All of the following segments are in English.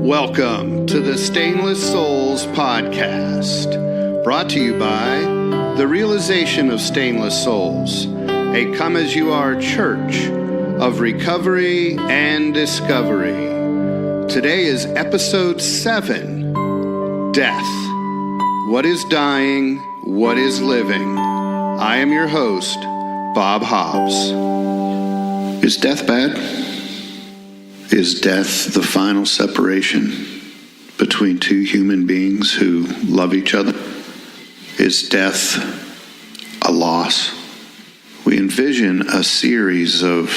Welcome to the Stainless Souls Podcast, brought to you by the Realization of Stainless Souls, a come-as-you-are church of recovery and discovery. Today is episode 7, Death. What is dying? What is living? I am your host, Bob Hobbs. Is death bad? Is death the final separation between two human beings who love each other? Is death a loss? We envision a series of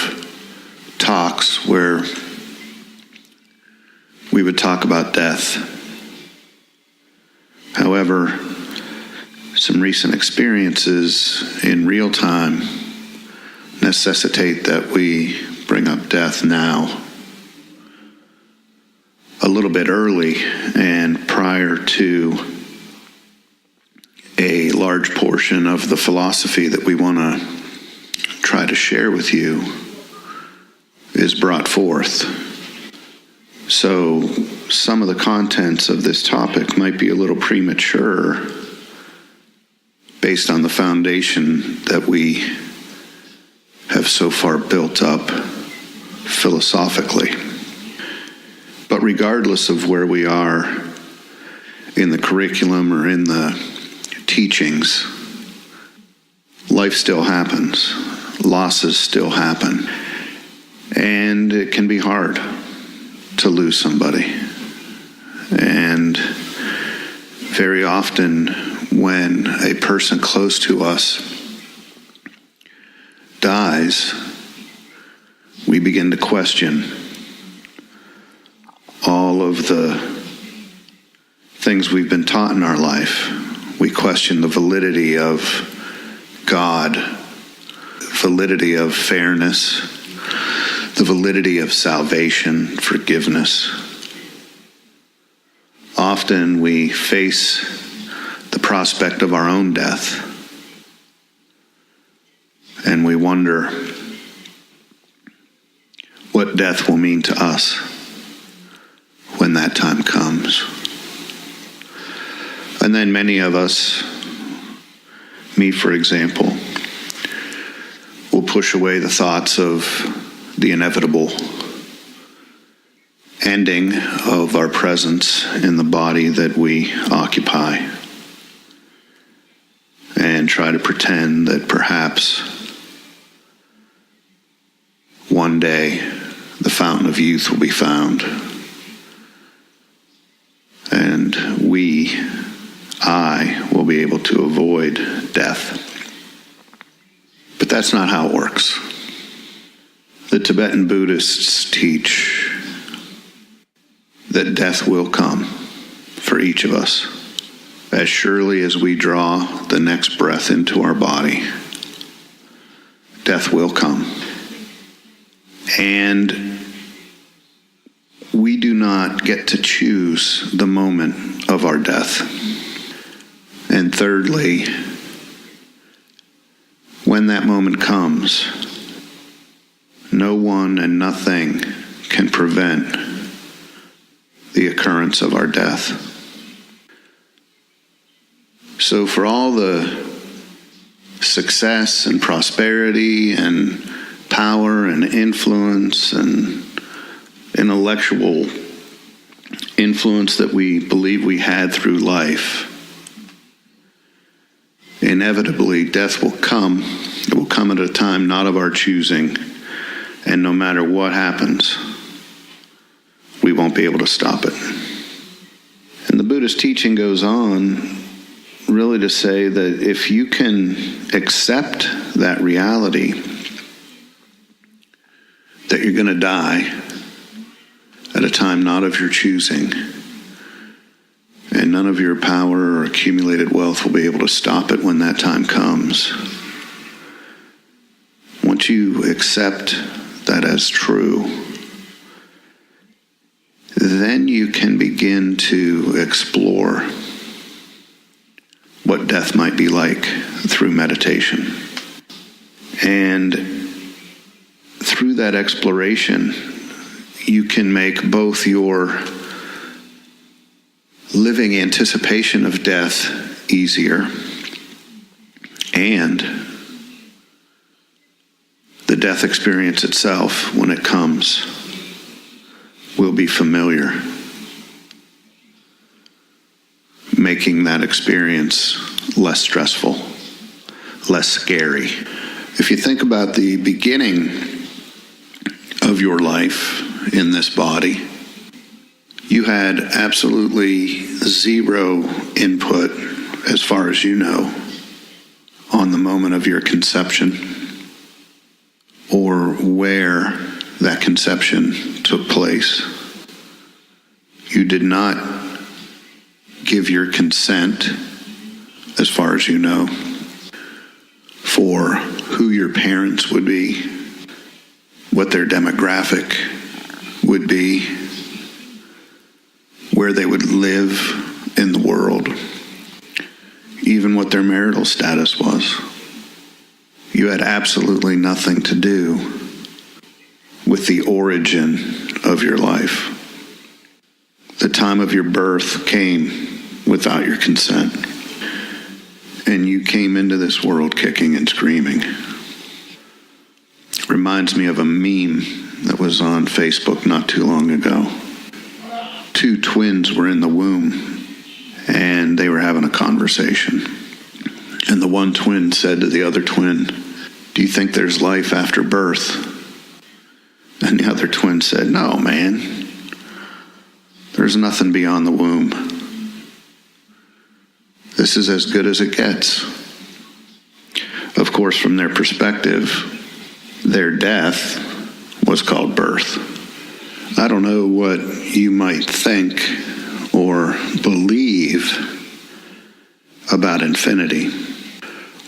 talks where we would talk about death. However, some recent experiences in real time necessitate that we bring up death now, a little bit early and prior to a large portion of the philosophy that we want to try to share with you is brought forth. So some of the contents of this topic might be a little premature based on the foundation that we have so far built up philosophically. But regardless of where we are in the curriculum or in the teachings, life still happens. Losses still happen. And it can be hard to lose somebody. And very often when a person close to us dies, we begin to question all of the things we've been taught in our life. We question the validity of God, validity of fairness, the validity of salvation, forgiveness. Often we face the prospect of our own death, and we wonder what death will mean to us when that time comes. And then many of us, me for example, will push away the thoughts of the inevitable ending of our presence in the body that we occupy, and try to pretend that perhaps one day the fountain of youth will be found, and I will be able to avoid death. But that's not how it works. The Tibetan Buddhists teach that death will come for each of us as surely as we draw the next breath into our body. Death will come. And we do not get to choose the moment of our death. And thirdly, when that moment comes, no one and nothing can prevent the occurrence of our death. So for all the success and prosperity and power and influence and intellectual influence that we believe we had through life, inevitably death will come. It will come at a time not of our choosing, and no matter what happens, we won't be able to stop it. And the Buddhist teaching goes on really to say that if you can accept that reality, that you're going to die at a time not of your choosing, and none of your power or accumulated wealth will be able to stop it when that time comes. Once you accept that as true, then you can begin to explore what death might be like through meditation. And through that exploration, you can make both your living anticipation of death easier, and the death experience itself, when it comes, will be familiar, making that experience less stressful, less scary. If you think about the beginning of your life in this body, you had absolutely zero input, as far as you know, on the moment of your conception or where that conception took place. You did not give your consent, as far as you know, for who your parents would be, what their demographic would be, where they would live in the world, even what their marital status was. You had absolutely nothing to do with the origin of your life. The time of your birth came without your consent, and you came into this world kicking and screaming. Reminds me of a meme that was on Facebook not too long ago. Two twins were in the womb, and they were having a conversation. And the one twin said to the other twin, "Do you think there's life after birth?" And the other twin said, "No, man. There's nothing beyond the womb. This is as good as it gets." Of course, from their perspective, their death was called birth. I don't know what you might think or believe about infinity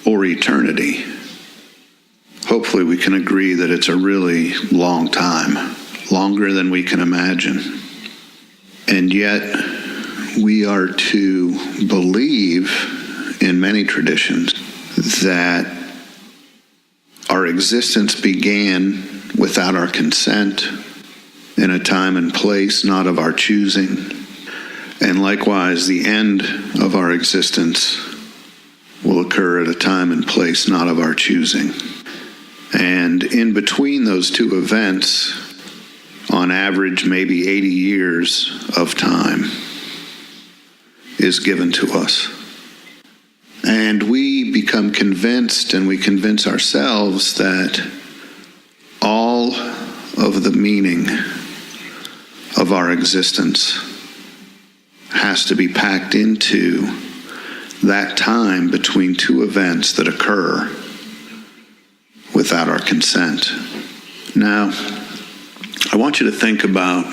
or eternity. Hopefully we can agree that it's a really long time, longer than we can imagine. And yet we are to believe in many traditions that our existence began without our consent, in a time and place not of our choosing, and likewise the end of our existence will occur at a time and place not of our choosing. And in between those two events, on average maybe 80 years of time is given to us. And we become convinced, and we convince ourselves, that all of the meaning of our existence has to be packed into that time between two events that occur without our consent. Now, I want you to think about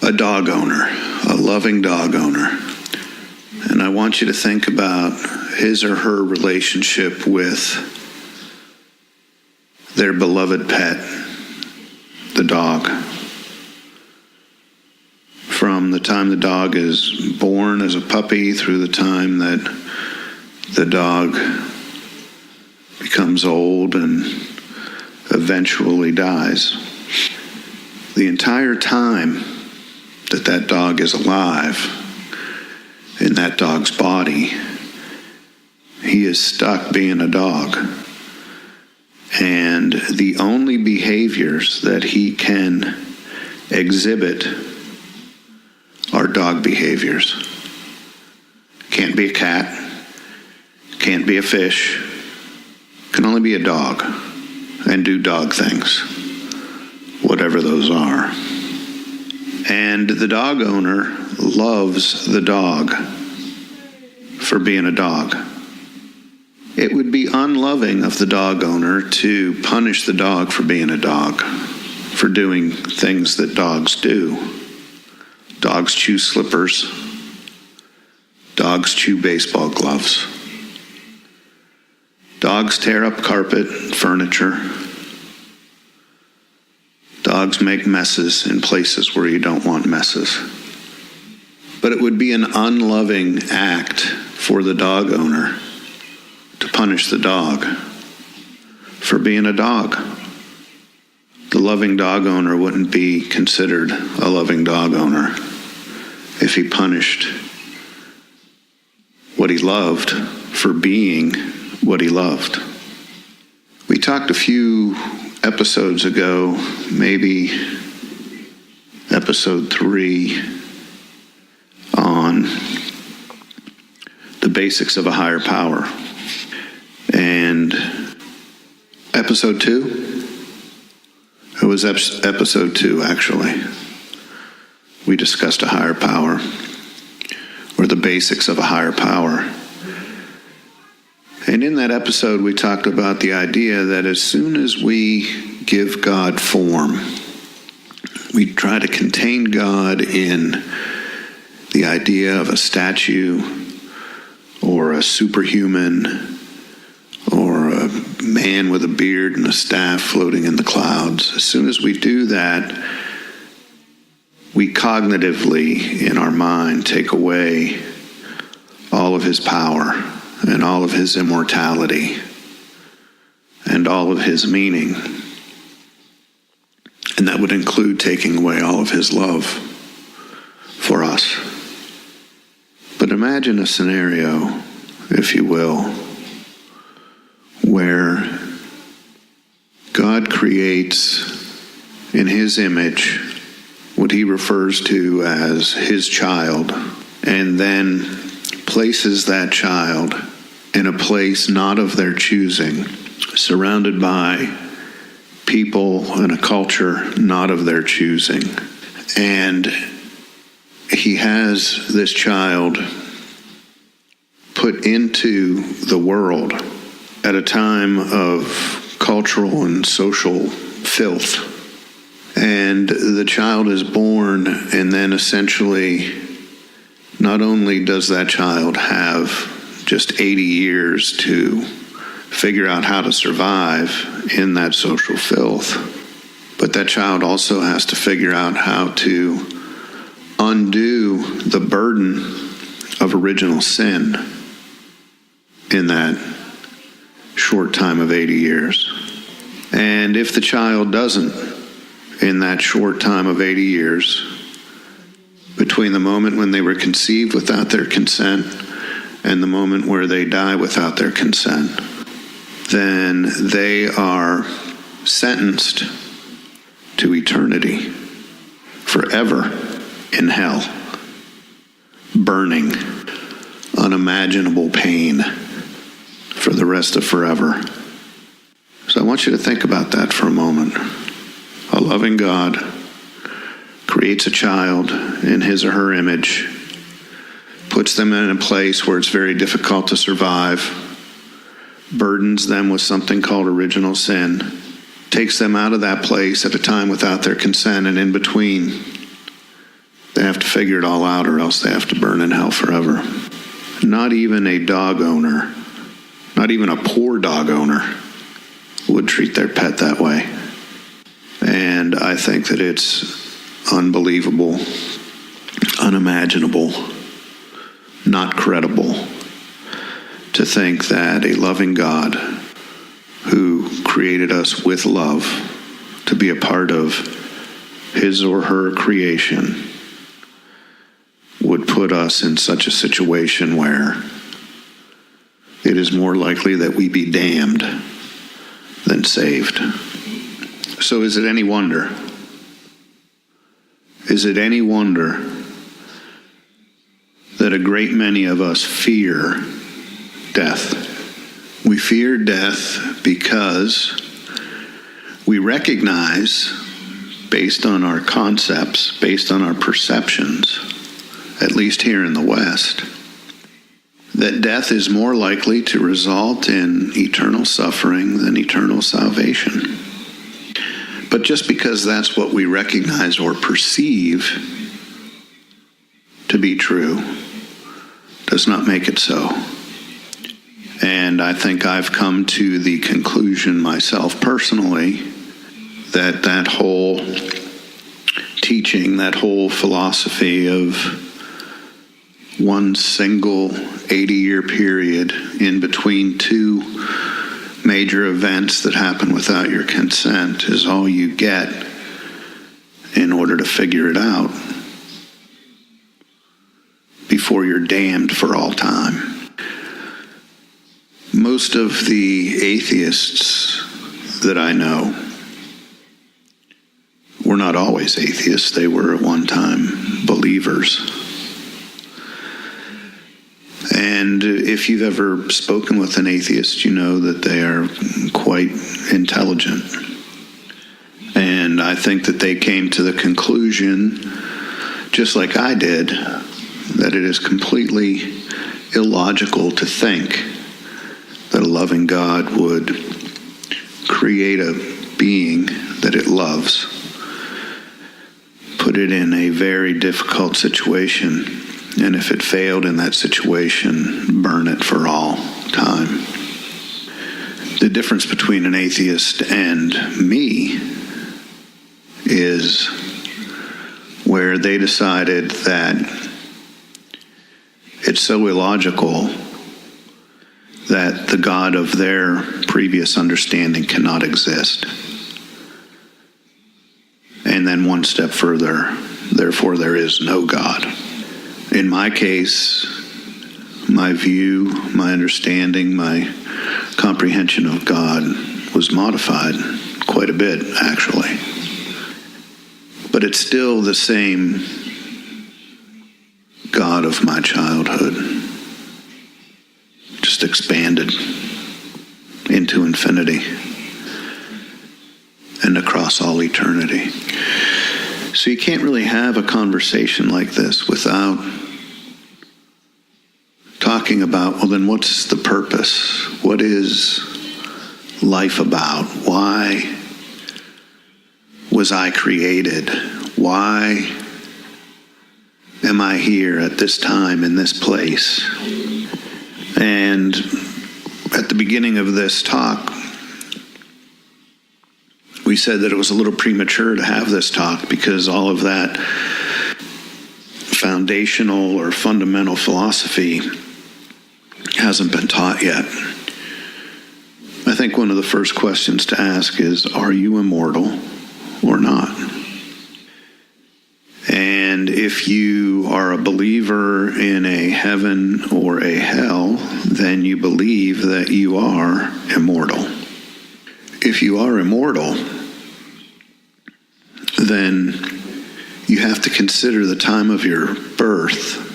a dog owner, a loving dog owner. And I want you to think about his or her relationship with their beloved pet, the dog. From the time the dog is born as a puppy through the time that the dog becomes old and eventually dies. The entire time that that dog is alive in that dog's body, he is stuck being a dog. And the only behaviors that he can exhibit are dog behaviors. Can't be a cat, can't be a fish, can only be a dog and do dog things, whatever those are. And the dog owner loves the dog for being a dog. It would be unloving of the dog owner to punish the dog for being a dog, for doing things that dogs do. Dogs chew slippers. Dogs chew baseball gloves. Dogs tear up carpet, furniture. Dogs make messes in places where you don't want messes. But it would be an unloving act for the dog owner to punish the dog for being a dog. The loving dog owner wouldn't be considered a loving dog owner if he punished what he loved for being what he loved. We talked a few episodes ago, maybe episode 3, on the basics of a higher power. And episode 2? It was episode 2, actually. We discussed a higher power, or the basics of a higher power. And in that episode, we talked about the idea that as soon as we give God form, we try to contain God in the idea of a statue or a superhuman or a man with a beard and a staff floating in the clouds. As soon as we do that, we cognitively, in our mind, take away all of his power and all of his immortality and all of his meaning. And that would include taking away all of his love for us. But imagine a scenario, if you will, where God creates in his image what he refers to as his child, and then places that child in a place not of their choosing, surrounded by people and a culture not of their choosing. And he has this child put into the world at a time of cultural and social filth. And the child is born, and then essentially, not only does that child have just 80 years to figure out how to survive in that social filth, but that child also has to figure out how to undo the burden of original sin in that short time of 80 years. And if the child doesn't, in that short time of 80 years, between the moment when they were conceived without their consent and the moment where they die without their consent, then they are sentenced to eternity, forever in hell, burning, unimaginable pain for the rest of forever. So I want you to think about that for a moment. A loving God creates a child in his or her image, puts them in a place where it's very difficult to survive, burdens them with something called original sin, takes them out of that place at a time without their consent, and in between, they have to figure it all out, or else they have to burn in hell forever. Not even a dog owner, not even a poor dog owner, would treat their pet that way. And I think that it's unbelievable, unimaginable, not credible to think that a loving God who created us with love to be a part of his or her creation would put us in such a situation where it is more likely that we be damned than saved. So is it any wonder? Is it any wonder that a great many of us fear death? We fear death because we recognize, based on our concepts, based on our perceptions, at least here in the West, that death is more likely to result in eternal suffering than eternal salvation. But just because that's what we recognize or perceive to be true does not make it so. And I think I've come to the conclusion myself personally that that whole teaching, that whole philosophy of one single 80-year period in between two major events that happen without your consent is all you get in order to figure it out. before you're damned for all time. Most of the atheists that I know were not always atheists. They were at one time believers. And if you've ever spoken with an atheist, you know that they are quite intelligent. And I think that they came to the conclusion, just like I did, that it is completely illogical to think that a loving God would create a being that it loves, put it in a very difficult situation, and if it failed in that situation, burn it for all time. The difference between an atheist and me is where they decided that it's so illogical that the God of their previous understanding cannot exist. And then one step further, therefore there is no God. In my case, my view, my understanding, my comprehension of God was modified quite a bit, actually. But it's still the same God of my childhood, just expanded into infinity and across all eternity. So you can't really have a conversation like this without talking about, well, then what's the purpose? What is life about? Why was I created? Why am I here at this time in this place? And at the beginning of this talk, we said that it was a little premature to have this talk because all of that foundational or fundamental philosophy hasn't been taught yet. I think one of the first questions to ask is, are you immortal or not? And if you are a believer in a heaven or a hell, then you believe that you are immortal. If you are immortal, then you have to consider the time of your birth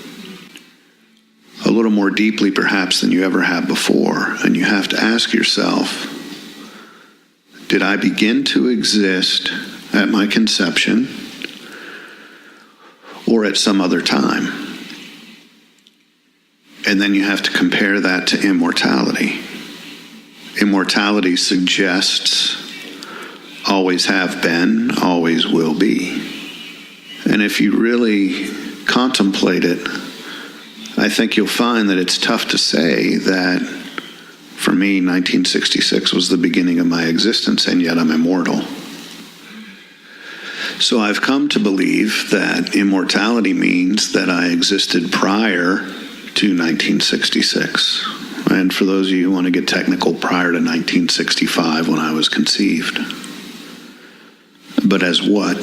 a little more deeply perhaps than you ever have before. And you have to ask yourself, did I begin to exist at my conception or at some other time? And then you have to compare that to immortality. Immortality suggests always have been, always will be. And if you really contemplate it, I think you'll find that it's tough to say that, for me, 1966 was the beginning of my existence, and yet I'm immortal. So I've come to believe that immortality means that I existed prior to 1966. And for those of you who want to get technical, prior to 1965 when I was conceived. But as what?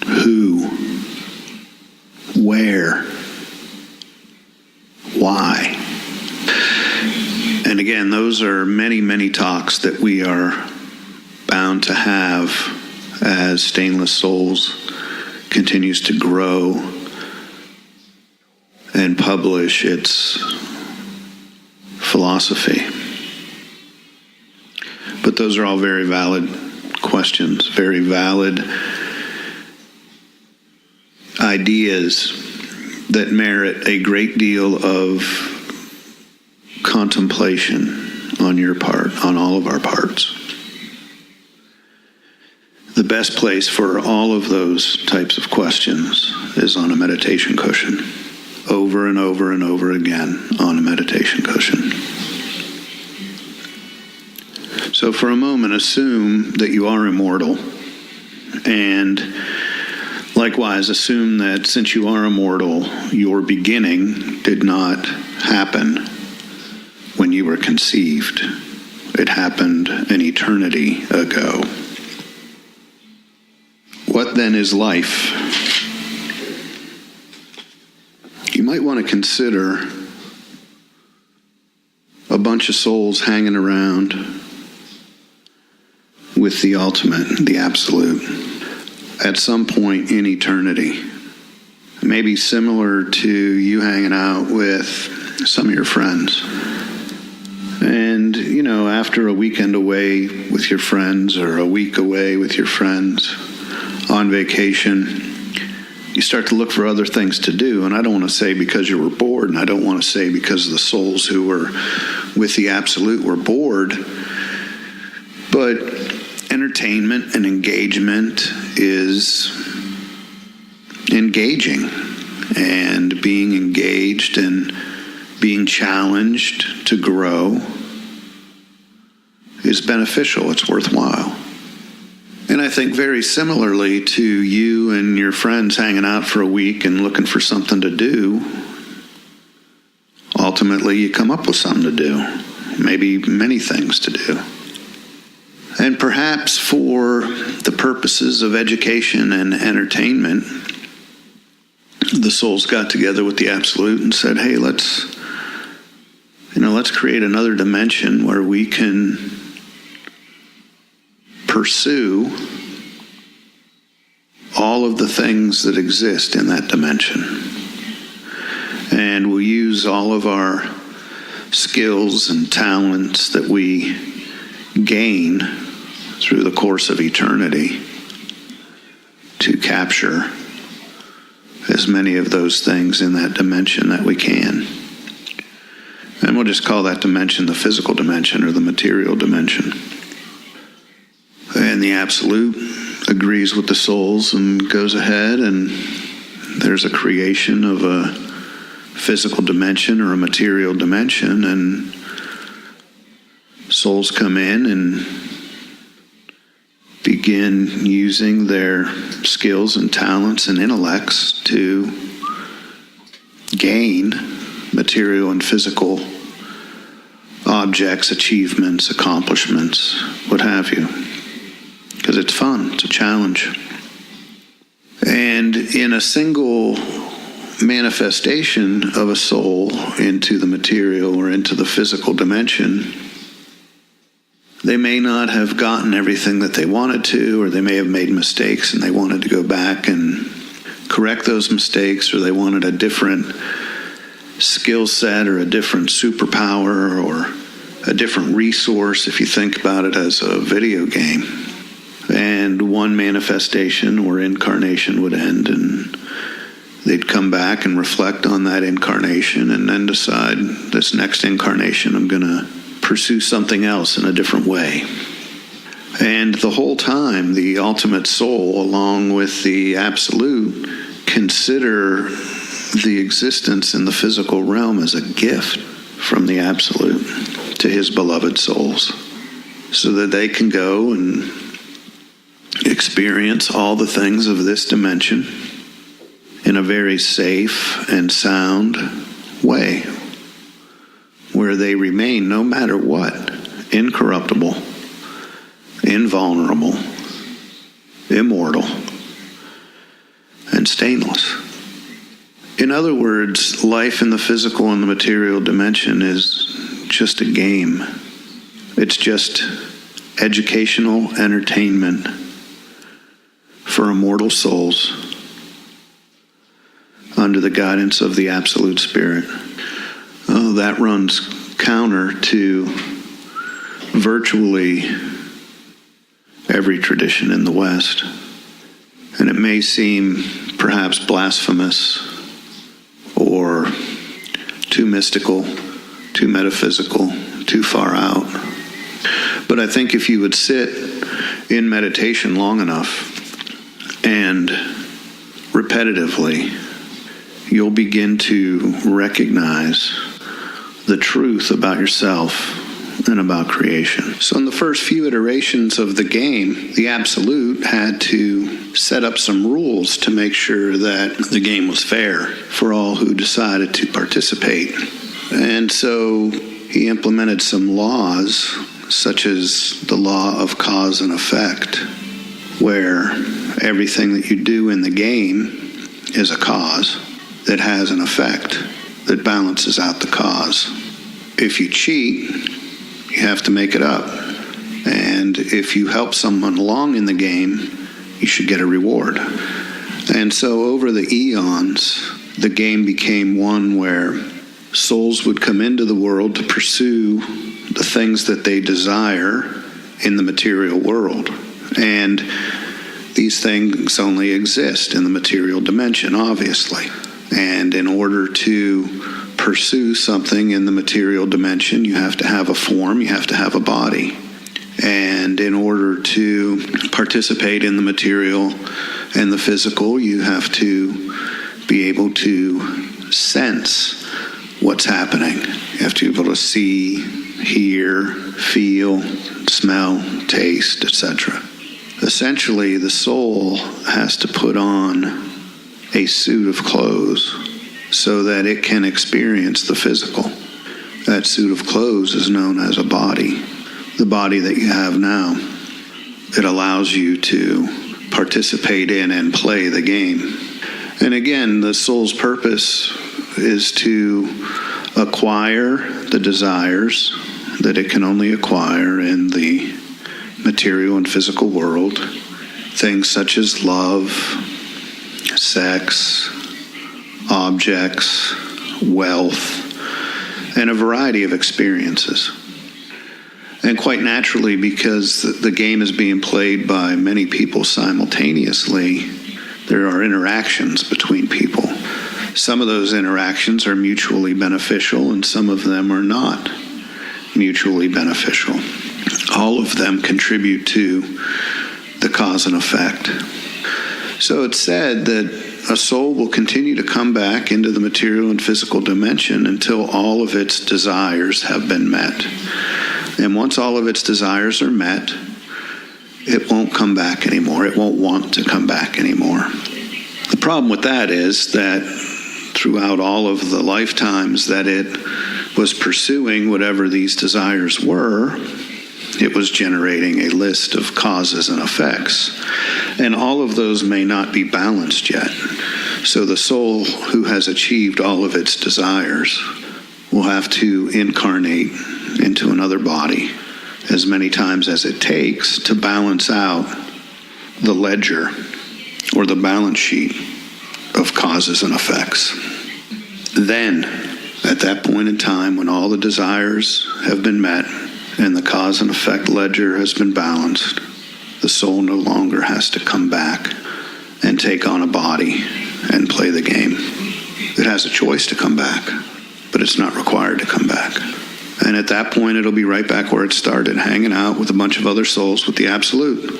Who? Where? Why? And again, those are many, many talks that we are bound to have as Stainless Souls continues to grow and publish its philosophy. But those are all very valid questions, very valid ideas that merit a great deal of contemplation on your part, on all of our parts. The best place for all of those types of questions is on a meditation cushion, over and over and over again on a meditation cushion. So for a moment, assume that you are immortal, and likewise assume that since you are immortal, your beginning did not happen when you were conceived. It happened an eternity ago. What then is life? might want to consider a bunch of souls hanging around with the ultimate, the absolute, at some point in eternity. Maybe similar to you hanging out with some of your friends. And, after a weekend away with your friends or a week away with your friends on vacation, you start to look for other things to do. And I don't want to say because you were bored, and I don't want to say because the souls who were with the absolute were bored, but entertainment and engagement is engaging, and being engaged and being challenged to grow is beneficial. It's worthwhile. And I think very similarly to you and your friends hanging out for a week and looking for something to do, ultimately you come up with something to do, maybe many things to do. And perhaps for the purposes of education and entertainment, the souls got together with the absolute and said, hey, let's create another dimension where we can pursue all of the things that exist in that dimension. And we'll use all of our skills and talents that we gain through the course of eternity to capture as many of those things in that dimension that we can. And we'll just call that dimension the physical dimension or the material dimension. And the absolute agrees with the souls and goes ahead, and there's a creation of a physical dimension or a material dimension, and souls come in and begin using their skills and talents and intellects to gain material and physical objects, achievements, accomplishments, what have you. Because it's fun, it's a challenge. And in a single manifestation of a soul into the material or into the physical dimension, they may not have gotten everything that they wanted to, or they may have made mistakes and they wanted to go back and correct those mistakes, or they wanted a different skill set or a different superpower or a different resource, if you think about it as a video game. And one manifestation or incarnation would end, and they'd come back and reflect on that incarnation and then decide, this next incarnation I'm going to pursue something else in a different way. And the whole time, the ultimate soul, along with the absolute, consider the existence in the physical realm as a gift from the absolute to his beloved souls, so that they can go and experience all the things of this dimension in a very safe and sound way, where they remain, no matter what, incorruptible, invulnerable, immortal, and stainless. In other words, life in the physical and the material dimension is just a game. It's just educational entertainment for immortal souls under the guidance of the Absolute Spirit. That runs counter to virtually every tradition in the West. And it may seem perhaps blasphemous or too mystical, too metaphysical, too far out. But I think if you would sit in meditation long enough and repetitively, you'll begin to recognize the truth about yourself and about creation. So in the first few iterations of the game, the Absolute had to set up some rules to make sure that the game was fair for all who decided to participate. And so he implemented some laws, such as the law of cause and effect, where everything that you do in the game is a cause, that has an effect that balances out the cause. If you cheat, you have to make it up. And if you help someone along in the game, you should get a reward. And so over the eons, the game became one where souls would come into the world to pursue the things that they desire in the material world. And these things only exist in the material dimension, obviously. And in order to pursue something in the material dimension, you have to have a form, you have to have a body. And in order to participate in the material and the physical, you have to be able to sense what's happening. You have to be able to see, hear, feel, smell, taste, etc. Essentially, the soul has to put on a suit of clothes so that it can experience the physical. That suit of clothes is known as a body. The body that you have now, it allows you to participate in and play the game. And again, the soul's purpose is to acquire the desires that it can only acquire in the material and physical world. Things such as love, sex, objects, wealth, and a variety of experiences. And quite naturally, because the game is being played by many people simultaneously, there are interactions between people. Some of those interactions are mutually beneficial, and some of them are not mutually beneficial. All of them contribute to the cause and effect. So it's said that a soul will continue to come back into the material and physical dimension until all of its desires have been met. And once all of its desires are met, it won't come back anymore. It won't want to come back anymore. The problem with that is that throughout all of the lifetimes that it was pursuing whatever these desires were, it was generating a list of causes and effects. And all of those may not be balanced yet. So the soul who has achieved all of its desires will have to incarnate into another body as many times as it takes to balance out the ledger or the balance sheet of causes and effects. Then, at that point in time when all the desires have been met and the cause and effect ledger has been balanced, the soul no longer has to come back and take on a body and play the game. It has a choice to come back, but it's not required to come back. And at that point, it'll be right back where it started, hanging out with a bunch of other souls with the Absolute.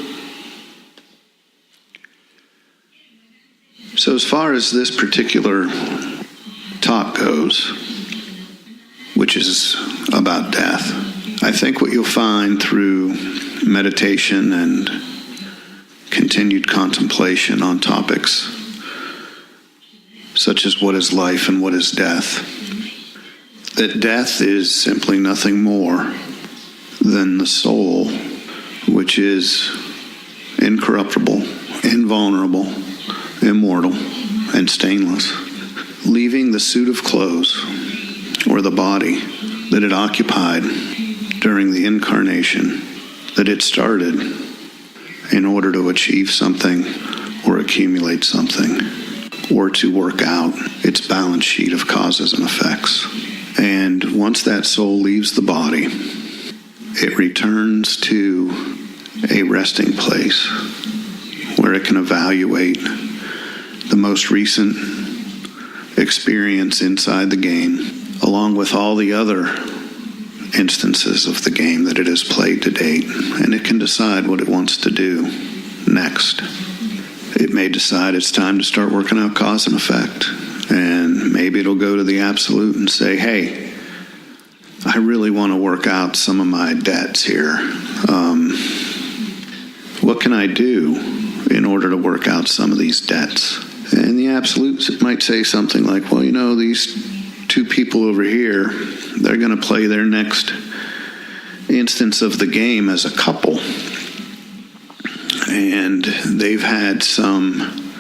So as far as this particular talk goes, which is about death, I think what you'll find through meditation and continued contemplation on topics such as what is life and what is death, that death is simply nothing more than the soul, which is incorruptible, invulnerable, immortal, and stainless, leaving the suit of clothes, or the body, that it occupied during the incarnation that it started in order to achieve something or accumulate something or to work out its balance sheet of causes and effects. And once that soul leaves the body, it returns to a resting place where it can evaluate the most recent experience inside the game, along with all the other instances of the game that it has played to date, and it can decide what it wants to do next. It may decide it's time to start working out cause and effect, and maybe it'll go to the Absolute and say, hey, I really want to work out some of my debts here. What can I do in order to work out some of these debts? And the Absolute might say something like, well, these two people over here, they're going to play their next instance of the game as a couple. And they've had some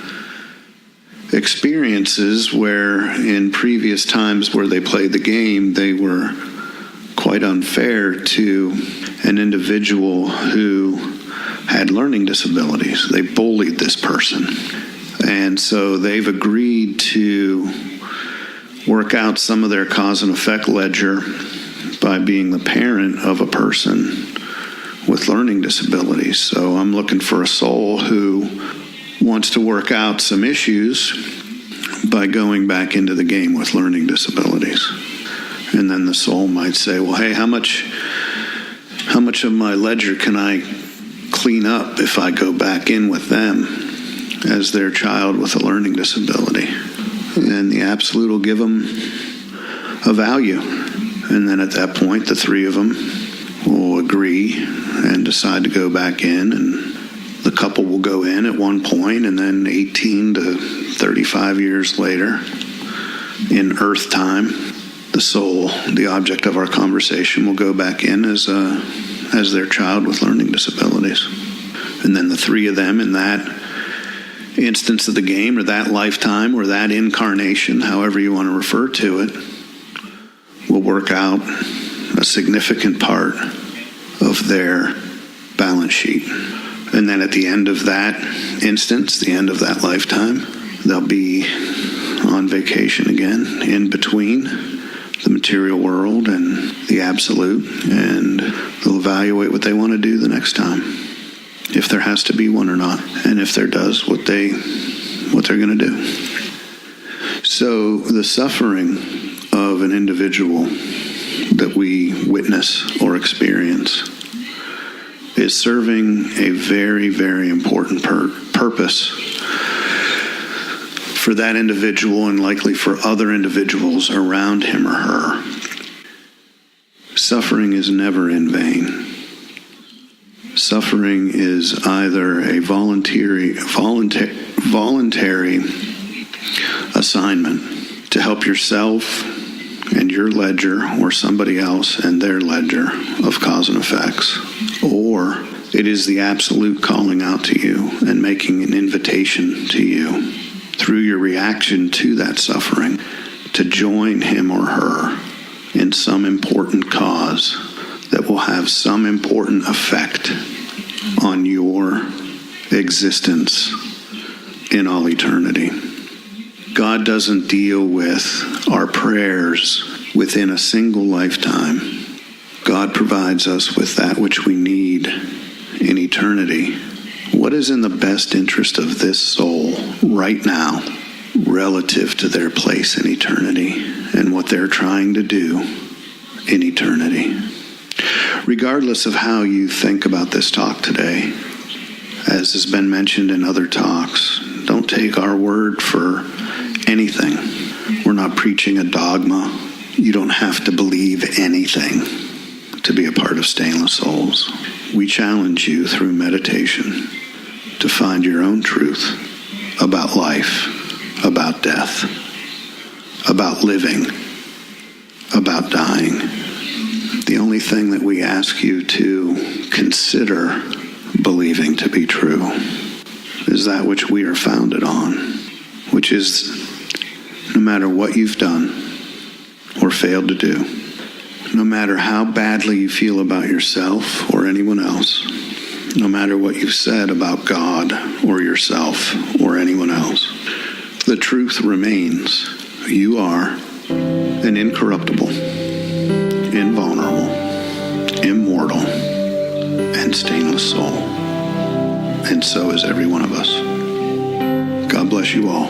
experiences where in previous times where they played the game, they were quite unfair to an individual who had learning disabilities. They bullied this person. And so they've agreed to work out some of their cause and effect ledger by being the parent of a person with learning disabilities. So I'm looking for a soul who wants to work out some issues by going back into the game with learning disabilities. And then the soul might say, well, hey, how much of my ledger can I clean up if I go back in with them as their child with a learning disability? And the absolute will give them a value. And then at that point, the three of them will agree and decide to go back in, and the couple will go in at one point, and then 18 to 35 years later, in Earth time, the soul, the object of our conversation, will go back in as their child with learning disabilities. And then the three of them in that instance of the game, or that lifetime, or that incarnation, however you want to refer to it, will work out a significant part of their balance sheet. And then at the end of that instance, the end of that lifetime, they'll be on vacation again in between the material world and the absolute, and they'll evaluate what they want to do the next time, if there has to be one or not, and if there does, what they're going to do. So the suffering of an individual that we witness or experience is serving a very, very important purpose for that individual, and likely for other individuals around him or her. Suffering is never in vain. Suffering is either a voluntary assignment to help yourself and your ledger, or somebody else and their ledger of cause and effects, or it is the absolute calling out to you and making an invitation to you through your reaction to that suffering to join him or her in some important cause that will have some important effect on your existence in all eternity. God doesn't deal with our prayers within a single lifetime. God provides us with that which we need in eternity. What is in the best interest of this soul right now relative to their place in eternity and what they're trying to do in eternity? Regardless of how you think about this talk today, as has been mentioned in other talks, don't take our word for anything. We're not preaching a dogma. You don't have to believe anything to be a part of Stainless Souls. We challenge you through meditation to find your own truth about life, about death, about living, about dying. The only thing that we ask you to consider believing to be true is that which we are founded on, which is no matter what you've done or failed to do, no matter how badly you feel about yourself or anyone else, no matter what you've said about God or yourself or anyone else, the truth remains. You are an incorruptible, invulnerable, immortal, and stainless soul. And so is every one of us. God bless you all.